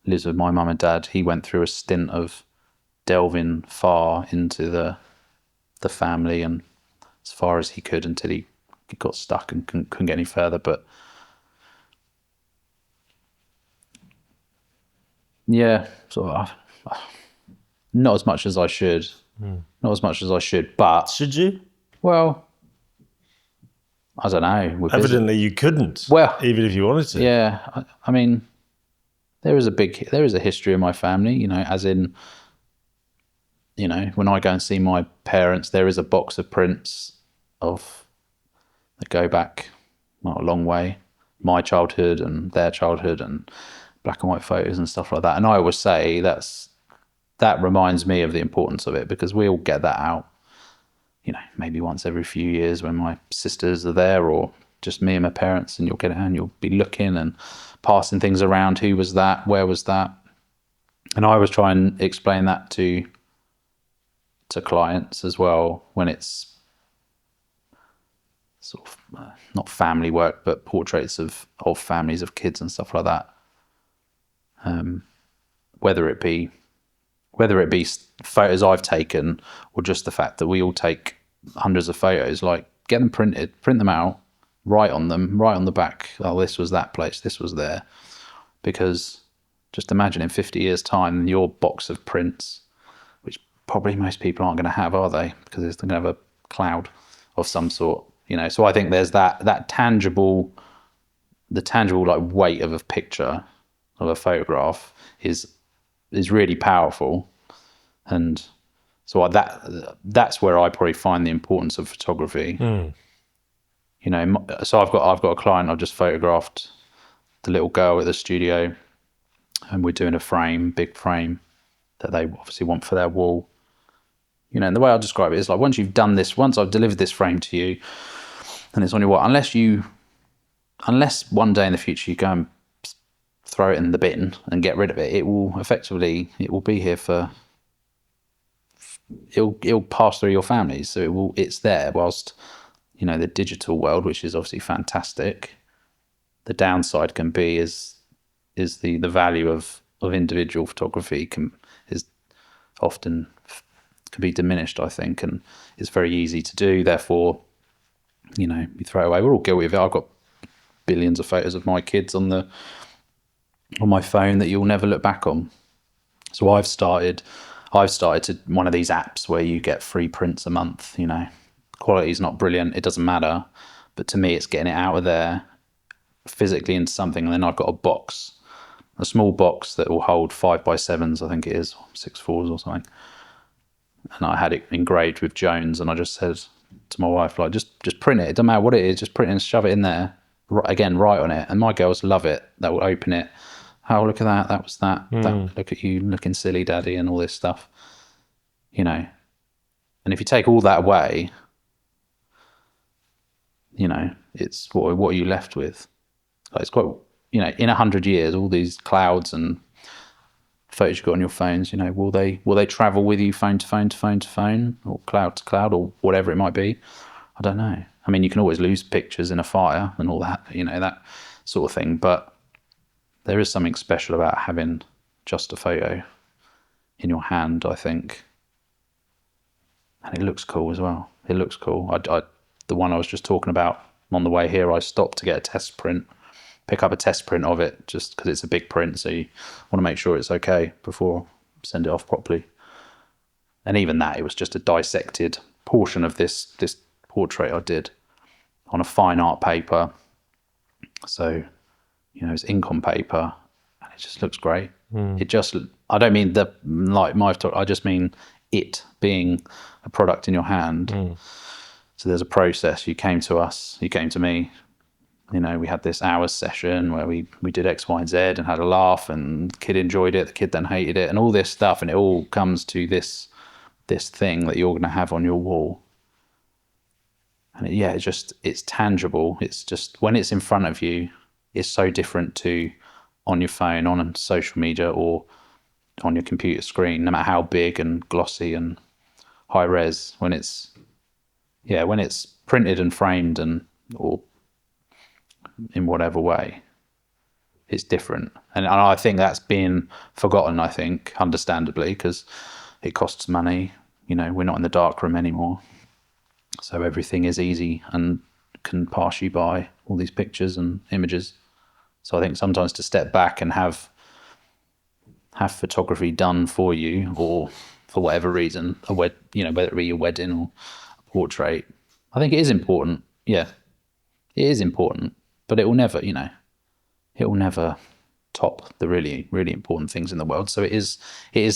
lives with my mum and dad. He went through a stint of delving far into the family and as far as he could until he got stuck and couldn't get any further. But yeah, sort of, not as much as I should. Not as much as I should, but Should you? well, I don't know. We're busy. Evidently you couldn't. Well, even if you wanted to. Yeah, I mean, there is a history in my family, you know, as in, you know, when I go and see my parents, there is a box of prints that go back a long way, my childhood and their childhood and black and white photos and stuff like that. And I always say that reminds me of the importance of it, because we all get that out, you know, maybe once every few years when my sisters are there, or just me and my parents, and you'll get it and you'll be looking and passing things around. Who was that? Where was that? And I always try and explain that to clients as well, when it's sort of not family work, but portraits of families, of kids and stuff like that. Whether it be photos I've taken, or just the fact that we all take hundreds of photos, like get them printed, print them out, write on the back, oh, this was that place, this was there. Because just imagine in 50 years' time, your box of prints, which probably most people aren't going to have, are they? Because they're going to have a cloud of some sort, you know. So I think there's that tangible, like weight of a picture, of a photograph is really powerful. And so that's where I probably find the importance of photography. You know, so I've got a client, I've just photographed the little girl at the studio, and we're doing a big frame that they obviously want for their wall. You know, and the way I describe it is like, once I've delivered this frame to you and it's on your wall, unless one day in the future you go and throw it in the bin and get rid of it, it will be here for, it'll pass through your family. So it's there. Whilst, you know, the digital world, which is obviously fantastic, the downside can be is the value of individual photography can be diminished, I think, and it's very easy to do. Therefore, you know, you throw it away. We're all guilty of it. I've got billions of photos of my kids on my phone that you'll never look back on. So I've started to one of these apps where you get free prints a month. You know, quality's not brilliant, it doesn't matter, but to me it's getting it out of there physically into something. And then I've got a small box that will hold 5x7s, I think it is, 6x4s or something. And I had it engraved with Jones, and I just said to my wife, like, just print it. It doesn't matter what it is, just print it and shove it in there. Again, write on it. And my girls love it. They will open it. Oh, look at that. That was that. Look at you looking silly, daddy, and all this stuff. You know. And if you take all that away, you know, it's what are you left with? Like, it's quite, you know, in 100 years, all these clouds and photos you've got on your phones, you know, will they travel with you phone to phone to phone to phone, or cloud to cloud, or whatever it might be? I don't know. I mean, you can always lose pictures in a fire and all that, you know, that sort of thing. But there is something special about having just a photo in your hand, I think. And it looks cool as well. It looks cool. The one I was just talking about, on the way here, I stopped to get a test print, pick up a test print of it, just because it's a big print, so you want to make sure it's okay before send it off properly. And even that, it was just a dissected portion of this portrait I did on a fine art paper. So, you know, it's ink on paper, and it just looks great. It just, I don't mean I just mean it being a product in your hand. So there's a process. You came to us, you came to me, you know, we had this hours session where we did X, Y, and Z and had a laugh, and the kid enjoyed it, the kid then hated it, and all this stuff, and it all comes to this thing that you're going to have on your wall. And it's tangible. It's just, when it's in front of you, it's so different to on your phone, on social media, or on your computer screen, no matter how big and glossy and high res. When it's printed and framed or in whatever way, it's different. And I think that's been forgotten, I think, understandably, because it costs money. You know, we're not in the dark room anymore. So everything is easy and can pass you by, all these pictures and images. So I think sometimes to step back and have photography done for you, or for whatever reason, whether it be a wedding or a portrait, I think it is important. Yeah, it is important, but it will never top the really, really important things in the world. So it is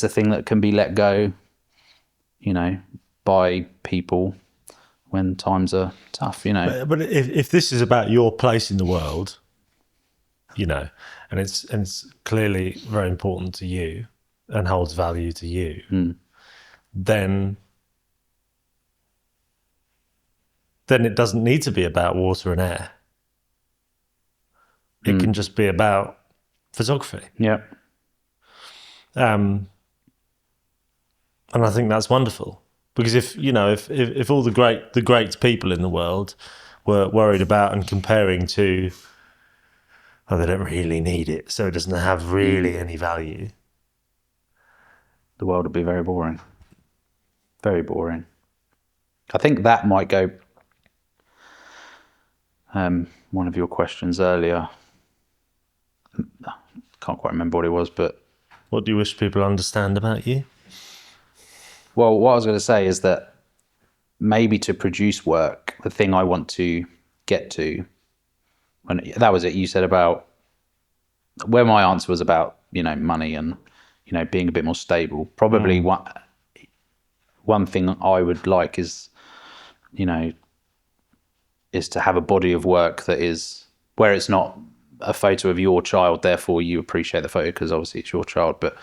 the thing that can be let go, by people when times are tough, But if this is about your place in the world, and it's clearly very important to you and holds value to you, then it doesn't need to be about water and air. It can just be about photography. Yeah. And I think that's wonderful, because if all the great people in the world were worried about and comparing to, they don't really need it, so it doesn't have really any value, the world would be very boring. Very boring. I think that might go, one of your questions earlier, can't quite remember what it was, but... What do you wish people understand about you? Well, what I was going to say is that maybe to produce work, the thing I want to get to, that was it, you said about, where my answer was about, money and, being a bit more stable. Probably one thing I would like is, is to have a body of work that is, where it's not a photo of your child, therefore you appreciate the photo because obviously it's your child, but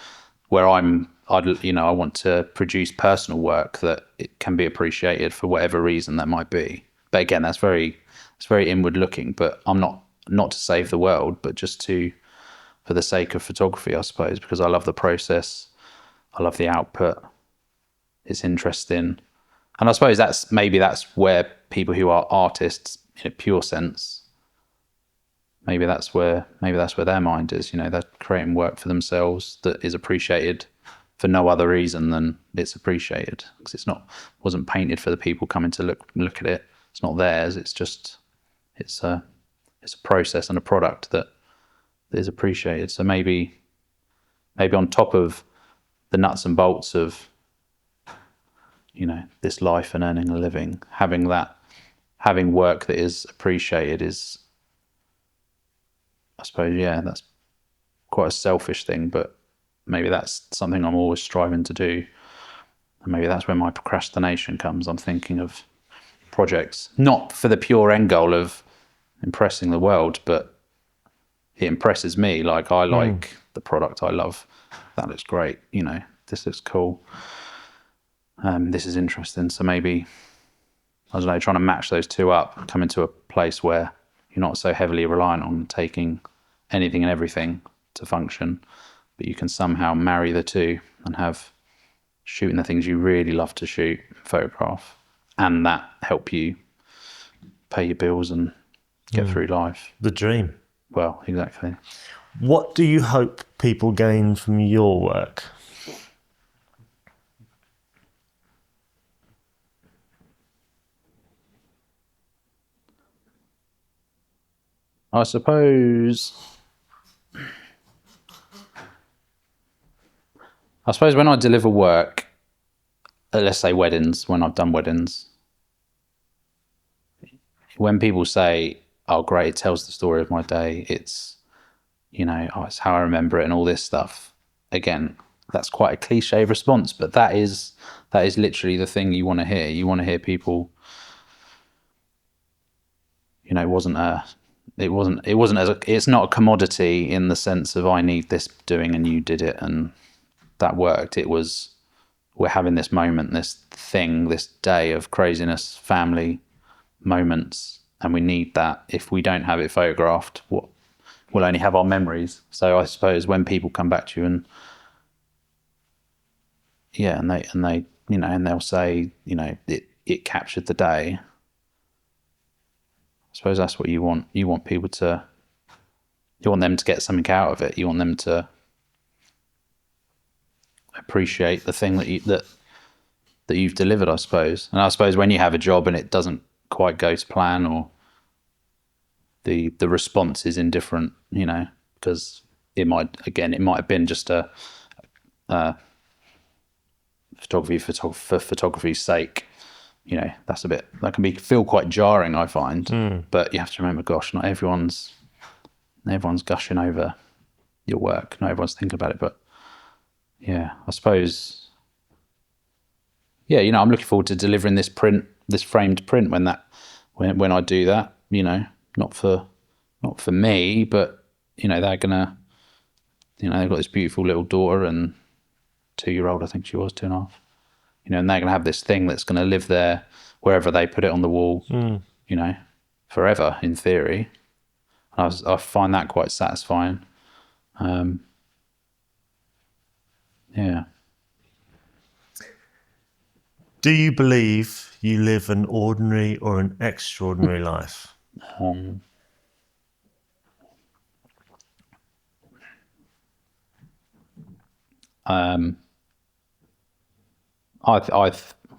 where I want to produce personal work that it can be appreciated for whatever reason that might be. But again, it's very inward looking, but I'm not to save the world, but just for the sake of photography, I suppose, because I love the process. I love the output. It's interesting. And I suppose that's where people who are artists in a pure sense, maybe that's where their mind is. They're creating work for themselves that is appreciated for no other reason than it's appreciated, because wasn't painted for the people coming to look at it. It's not theirs. It's just it's a process and a product that is appreciated. So maybe on top of the nuts and bolts of this life and earning a living, having work that is appreciated is, I suppose, that's quite a selfish thing, but maybe that's something I'm always striving to do. And maybe that's where my procrastination comes. I'm thinking of projects, not for the pure end goal of impressing the world, but it impresses me. Like, I like the product, I love, that looks great, this looks cool. This is interesting. So maybe, I don't know, trying to match those two up, come into a place where you're not so heavily reliant on taking anything and everything to function, but you can somehow marry the two and have shooting the things you really love to shoot, photograph, and that help you pay your bills and get through life. The dream. Well, exactly. What do you hope people gain from your work? I suppose when I deliver work, let's say weddings, when I've done weddings, when people say, oh great, it tells the story of my day, it's, it's how I remember it and all this stuff. Again, that's quite a cliche response, but that is literally the thing you want to hear. You want to hear people, you know, it's not a commodity in the sense of I need this doing and you did it and that worked. It was, we're having this moment, this thing, this day of craziness, family moments, and we need that. If we don't have it photographed, we'll only have our memories. So I suppose when people come back to you and they you know, and they'll say, you know, it captured the day. I suppose that's what you want. You want people to, you want them to get something out of it. You want them to appreciate the thing that you've delivered, I suppose. And I suppose when you have a job and it doesn't quite go to plan, or the response is indifferent, you know, because it might have been just a photography for photography's sake. You know, that can feel quite jarring, I find. But you have to remember, gosh, not everyone's gushing over your work. Not everyone's thinking about it. But yeah, I suppose, yeah, you know, I'm looking forward to delivering this framed print when I do that. You know, not for me, but you know, they're gonna, you know, they've got this beautiful little daughter and 2-year-old, I think she was 2.5. You know, and they're gonna have this thing that's gonna live there wherever they put it on the wall. You know, forever in theory. I find that quite satisfying. Yeah. Do you believe you live an ordinary or an extraordinary life? I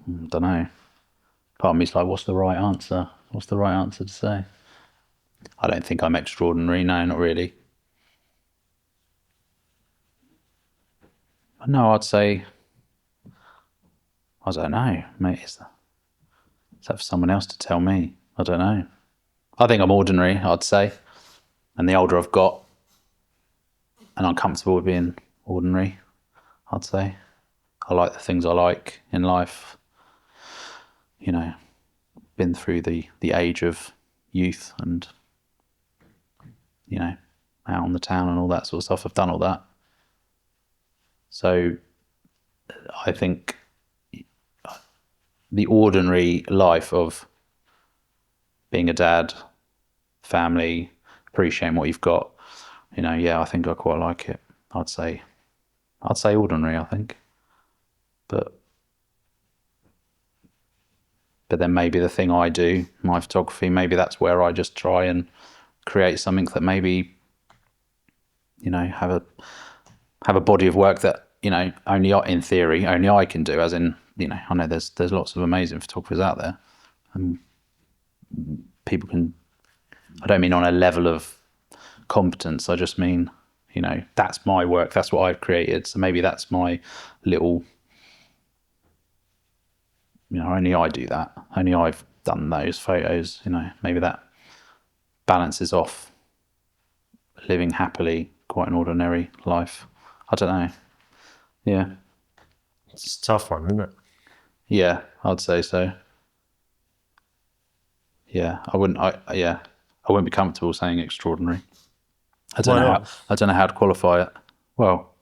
don't know. Part of me's like, what's the right answer? What's the right answer to say? I don't think I'm extraordinary. No, not really. No, I'd say, I don't know, mate. Is that for someone else to tell me? I don't know. I think I'm ordinary, I'd say. And the older I've got, and I'm comfortable with being ordinary, I'd say. I like the things I like in life. You know, been through the age of youth and, you know, out on the town and all that sort of stuff. I've done all that. So I think the ordinary life of being a dad, family, appreciating what you've got, you know, yeah, I think I quite like it. I'd say ordinary, I think. But then maybe the thing I do, my photography, maybe that's where I just try and create something that maybe, you know, have a body of work that, you know, in theory, only I can do, as in, you know, I know there's lots of amazing photographers out there, and people can, I don't mean on a level of competence, I just mean, you know, that's my work, that's what I've created, so maybe that's my little, you know, only I do that, only I've done those photos, you know, maybe that balances off living happily quite an ordinary life. I don't know. Yeah. It's a tough one, isn't it? Yeah, I'd say so. Yeah, I wouldn't be comfortable saying extraordinary. I don't know how to qualify it. Well,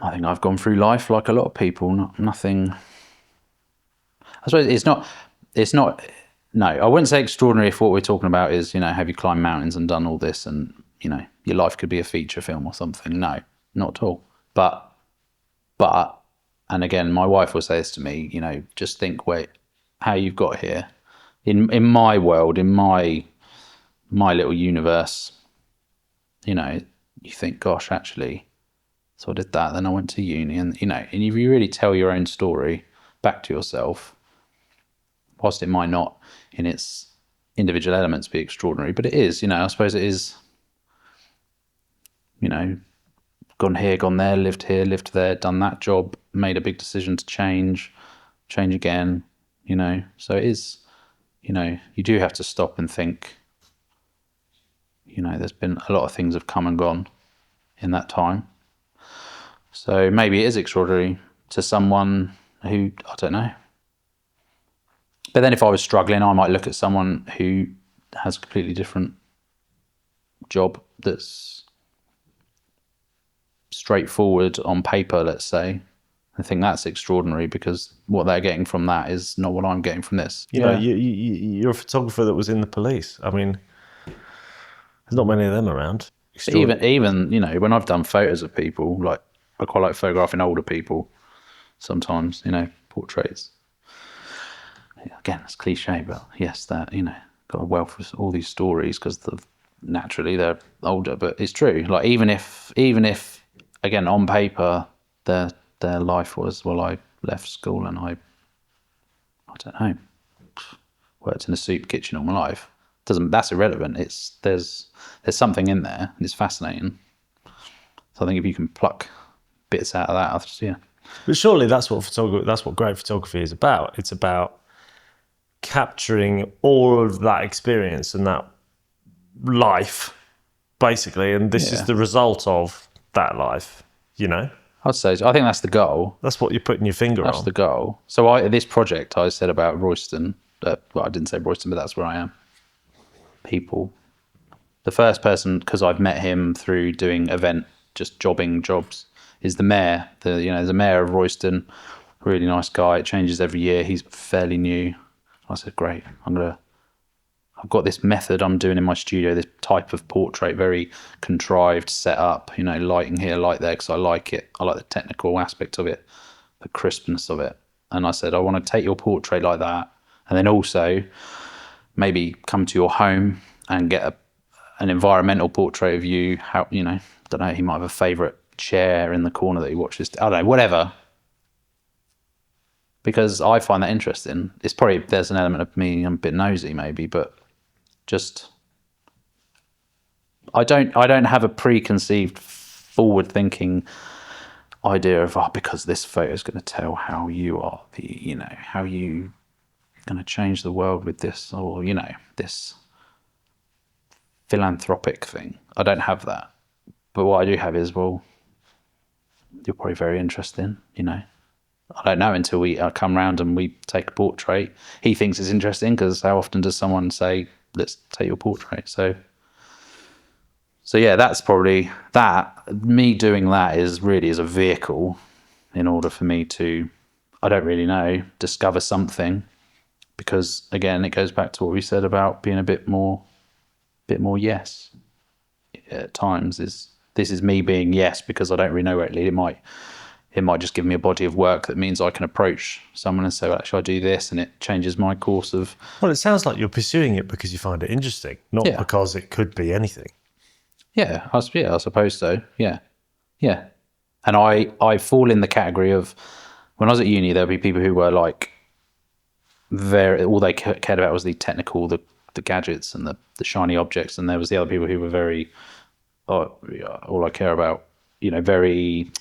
I think I've gone through life like a lot of people. Nothing. I suppose it's not. No, I wouldn't say extraordinary if what we're talking about is, you know, have you climbed mountains and done all this, and, you know, your life could be a feature film or something. No, not at all. But, and again, my wife will say this to me, you know, just think how you've got here. In my world, in my little universe, you know, you think, gosh, actually, so I did that, then I went to uni, and, you know, and if you really tell your own story back to yourself, whilst it might not in its individual elements be extraordinary, but it is, you know, I suppose it is, you know, gone here, gone there, lived here, lived there, done that job, made a big decision to change again, you know, so it is, you know, you do have to stop and think, you know, there's been a lot of things have come and gone in that time. So maybe it is extraordinary to someone who, I don't know. But then if I was struggling, I might look at someone who has a completely different job that's straightforward on paper, let's say. I think that's extraordinary because what they're getting from that is not what I'm getting from this. You know, you're a photographer that was in the police. I mean, there's not many of them around. But even you know, when I've done photos of people, like I quite like photographing older people sometimes, you know, portraits. Again, it's cliche, but yes, that, you know, got a wealth of all these stories because naturally they're older, but it's true. Like even if again on paper their life was, well, I left school and I don't know, worked in a soup kitchen all my life. That's irrelevant. There's something in there and it's fascinating. So I think if you can pluck bits out of that, yeah. But surely that's what great photography is about. It's about capturing all of that experience and that life, basically, and this is the result of that life, you know? I'd say so. I think that's the goal. That's what you're putting your finger on. That's the goal. So this project I said about Royston, well, I didn't say Royston, but that's where I am. People. The first person, because I've met him through doing just jobbing jobs, is the mayor. The mayor of Royston, really nice guy. It changes every year. He's fairly new. I said, great. I've got this method I'm doing in my studio, this type of portrait, very contrived, set up, you know, lighting here, light there, because I like it. I like the technical aspect of it, the crispness of it. And I said, I want to take your portrait like that, and then also maybe come to your home and get an environmental portrait of you. How, you know, I don't know, he might have a favourite chair in the corner that he watches. I don't know, whatever. Because I find that interesting. It's probably, there's an element of me, I'm a bit nosy maybe, but just, I don't have a preconceived forward thinking idea of, because this photo is going to tell how you are, how you going to change the world with this, or, you know, this philanthropic thing. I don't have that. But what I do have is, well, you're probably very interesting, you know. I don't know until we come round and we take a portrait. He thinks it's interesting because how often does someone say, let's take your portrait? So yeah, that's probably that. Me doing that is really as a vehicle in order for me to, I don't really know, discover something. Because again, it goes back to what we said about being a bit more yes at times. This is me being yes because I don't really know where it leads. It might just give me a body of work that means I can approach someone and say, well, actually, I do this, and it changes my course of... Well, it sounds like you're pursuing it because you find it interesting, not because it could be anything. Yeah, I suppose so. Yeah. And I fall in the category of, when I was at uni, there'd be people who were like, all they cared about was the technical, the gadgets and the shiny objects, and there was the other people who were very, all I care about, you know, very...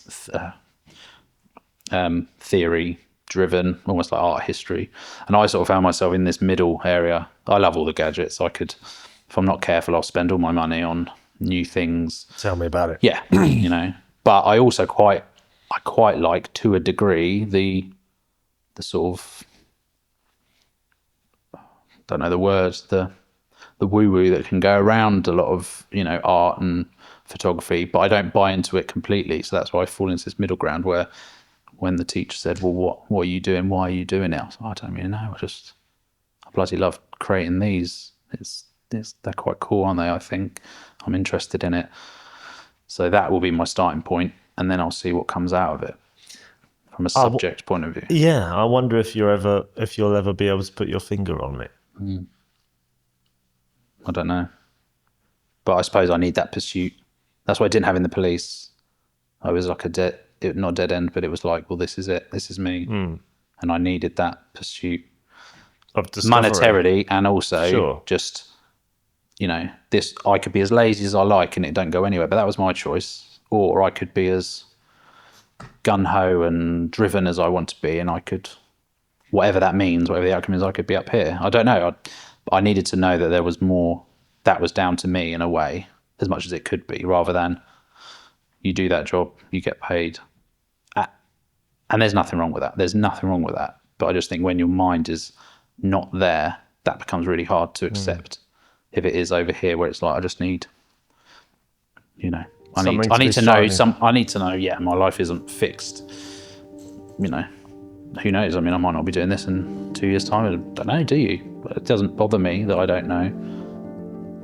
theory driven, almost like art history. And I sort of found myself in this middle area. I love all the gadgets. If I'm not careful, I'll spend all my money on new things. Tell me about it. Yeah, you know. But I also quite like, to a degree, the sort of, don't know the words, the woo-woo that can go around a lot of, you know, art and photography, but I don't buy into it completely. So that's why I fall into this middle ground where, when the teacher said, well, what are you doing? Why are you doing it? I was like, I don't really know. I bloody love creating these. They're quite cool, aren't they? I think I'm interested in it. So that will be my starting point, and then I'll see what comes out of it from a subject point of view. Yeah, I wonder if you'll ever be able to put your finger on it. I don't know. But I suppose I need that pursuit. That's what I didn't have in the police. I was like not dead end, but it was like, well, this is it. This is me. And I needed that pursuit of discovery. Monetarily, and also just, you know, this, I could be as lazy as I like and it don't go anywhere, but that was my choice. Or I could be as gung-ho and driven as I want to be, and I could, whatever that means, whatever the outcome is, I could be up here. I don't know. I needed to know that there was more, that was down to me in a way, as much as it could be, rather than you do that job, you get paid, And there's nothing wrong with that. There's nothing wrong with that. But I just think when your mind is not there, that becomes really hard to accept. If it is over here where it's like, I just need, you know, I need to know, yeah, my life isn't fixed. You know, who knows? I mean, I might not be doing this in 2 years' time. I don't know, do you? But it doesn't bother me that I don't know.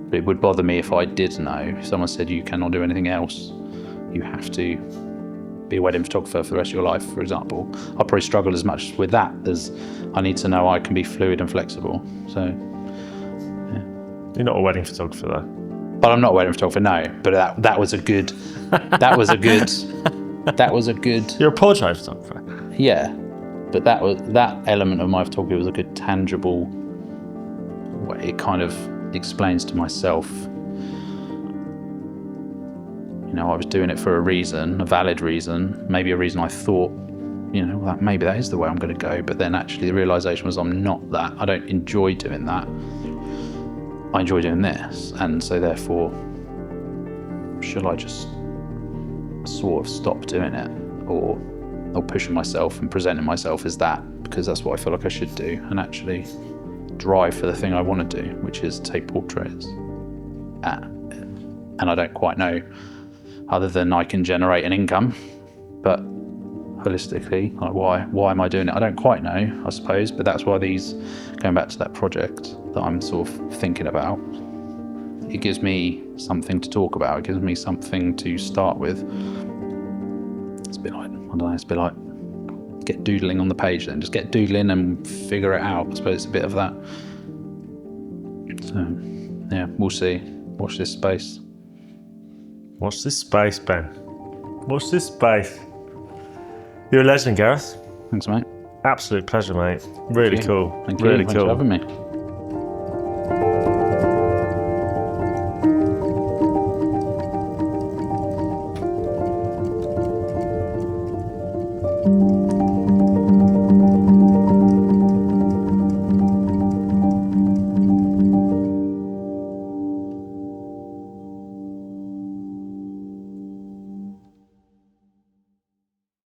But it would bother me if I did know. If someone said you cannot do anything else, you have to be a wedding photographer for the rest of your life, for example. I'll probably struggle as much with that as I need to know I can be fluid and flexible. So, yeah. You're not a wedding photographer, though. But I'm not a wedding photographer, no. But that was a good. That was a good. You're a portrait photographer. Yeah, but that element of my photography was a good tangible way. It kind of explains to myself, you know, I was doing it for a reason, a valid reason, maybe a reason I thought, you know, that maybe that is the way I'm going to go. But then actually the realization was I'm not that. I don't enjoy doing that. I enjoy doing this. And so therefore, should I just sort of stop doing it or pushing myself and presenting myself as that, because that's what I feel like I should do, and actually drive for the thing I want to do, which is take portraits. And I don't quite know, other than I can generate an income, but holistically, like why am I doing it? I don't quite know, I suppose, but that's why going back to that project that I'm sort of thinking about, it gives me something to talk about. It gives me something to start with. It's a bit like, I don't know, it's a bit like get doodling on the page then. Just get doodling and figure it out. I suppose it's a bit of that. So, yeah, we'll see. Watch this space. Watch this space, Ben. Watch this space. You're a legend, Gareth. Thanks, mate. Absolute pleasure, mate. Really cool. Thank you. Really Thanks cool. for having me.